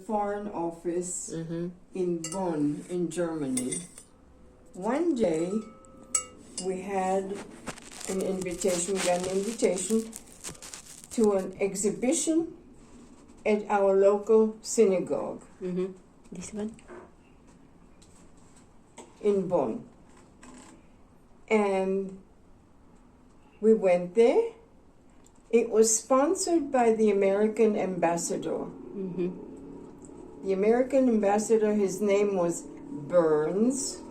Foreign Office in Bonn, in Germany. One day, we got an invitation to an exhibition at our local synagogue. This one? In Bonn. And we went there. It was sponsored by the American ambassador. The American ambassador, his name was Burns,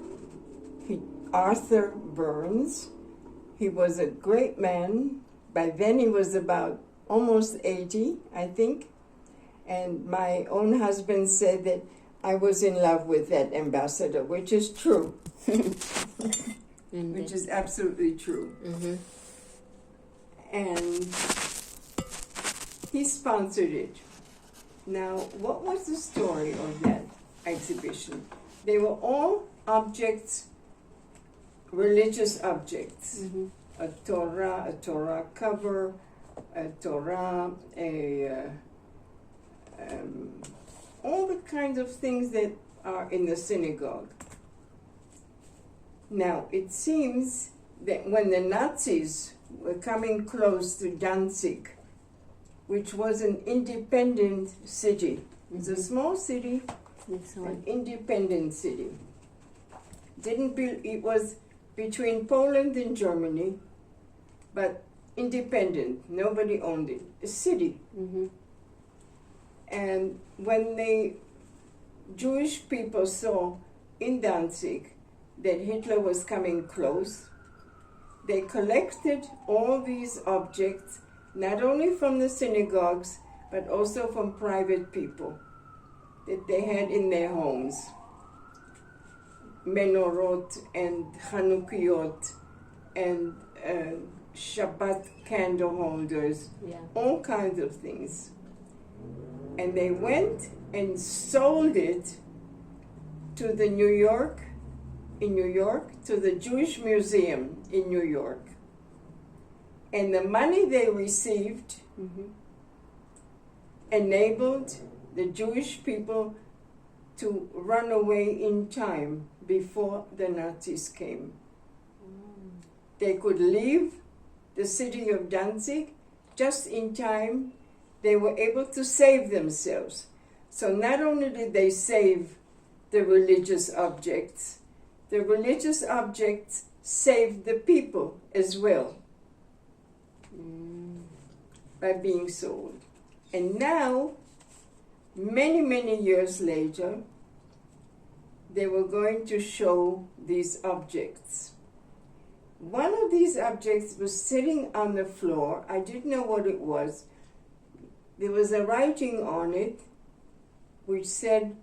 Arthur Burns. He was a great man. By then he was about almost 80, I think. And my own husband said that I was in love with that ambassador, which is true. Which is absolutely true. And he sponsored it. Now, what was the story of that exhibition? They were all objects, religious objects. A Torah cover, a Torah, all the kinds of things that are in the synagogue. Now, it seems that when the Nazis were coming close to Danzig, which was an independent city. It's a small city, an independent city. It was between Poland and Germany, but independent. Nobody owned it. A city. And when the Jewish people saw in Danzig that Hitler was coming close, they collected all these objects, not only from the synagogues, but also from private people that they had in their homes. Menorot and Chanukiot and Shabbat candle holders, all kinds of things. And they went and sold it to the New York, to the Jewish Museum in New York. And the money they received enabled the Jewish people to run away in time before the Nazis came. They could leave the city of Danzig just in time. They were able to save themselves. So not only did they save the religious objects saved the people as well by being sold. And now, many, many years later, they were going to show these objects. One of these objects was sitting on the floor. I didn't know what it was. There was a writing on it which said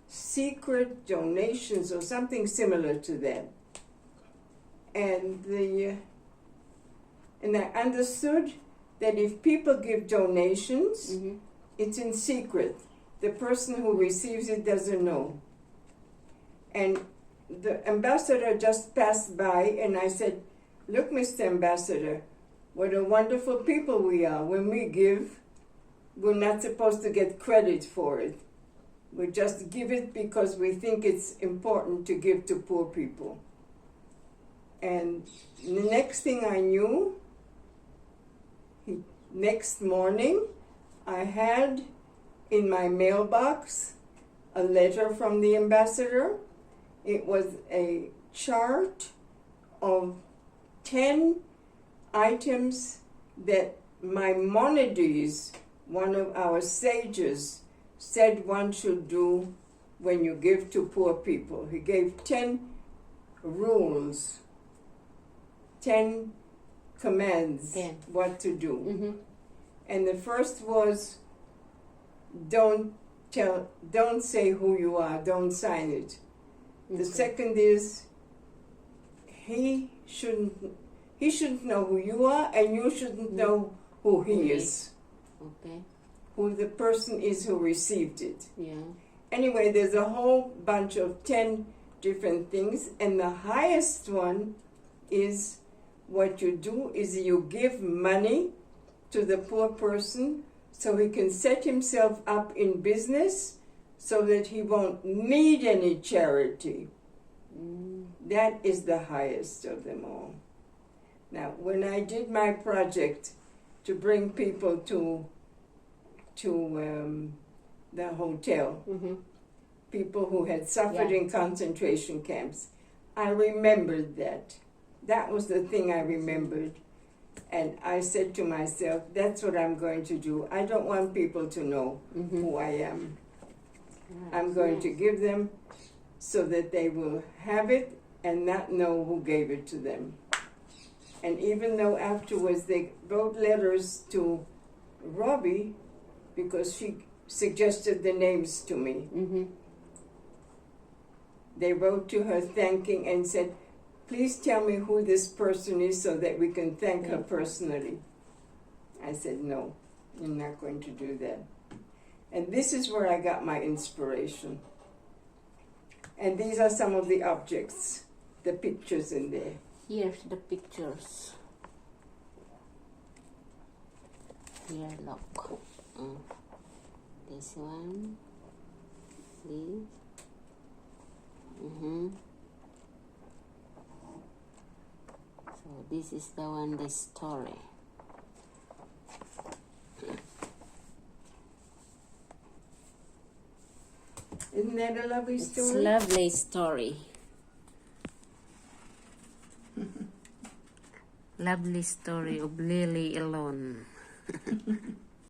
secret donations or something similar to that. And I understood that if people give donations, it's in secret. The person who receives it doesn't know. And the ambassador just passed by, and I said, "Look, Mr. Ambassador, what a wonderful people we are. When we give, we're not supposed to get credit for it. We just give it because we think it's important to give to poor people." And the next thing I knew, next morning, I had in my mailbox a letter from the ambassador. It was a chart of 10 items that Maimonides, one of our sages, said one should do when you give to poor people. He gave 10 rules, 10 commands what to do. And the first was, don't say who you are, don't sign it. The second is, he shouldn't know who you are, and you shouldn't know who he is. Who the person is who received it. Anyway, there's a whole bunch of 10 different things, and the highest one is what you do is you give money to the poor person so he can set himself up in business so that he won't need any charity. That is the highest of them all. Now, when I did my project to bring people to the hotel, people who had suffered in concentration camps, I remembered that. That was the thing I remembered. And I said to myself, that's what I'm going to do. I don't want people to know who I am. I'm going to give them so that they will have it and not know who gave it to them. And even though afterwards they wrote letters to Robbie, because she suggested the names to me, they wrote to her thanking and said, please tell me who this person is so that we can thank her personally. I said, no, I'm not going to do that. And this is where I got my inspiration. And these are some of the objects, the pictures in there. Here's the pictures. Here, look. This one. This. So this is the one, the story. Isn't that a lovely story? It's a lovely story. Lovely story of Lily alone.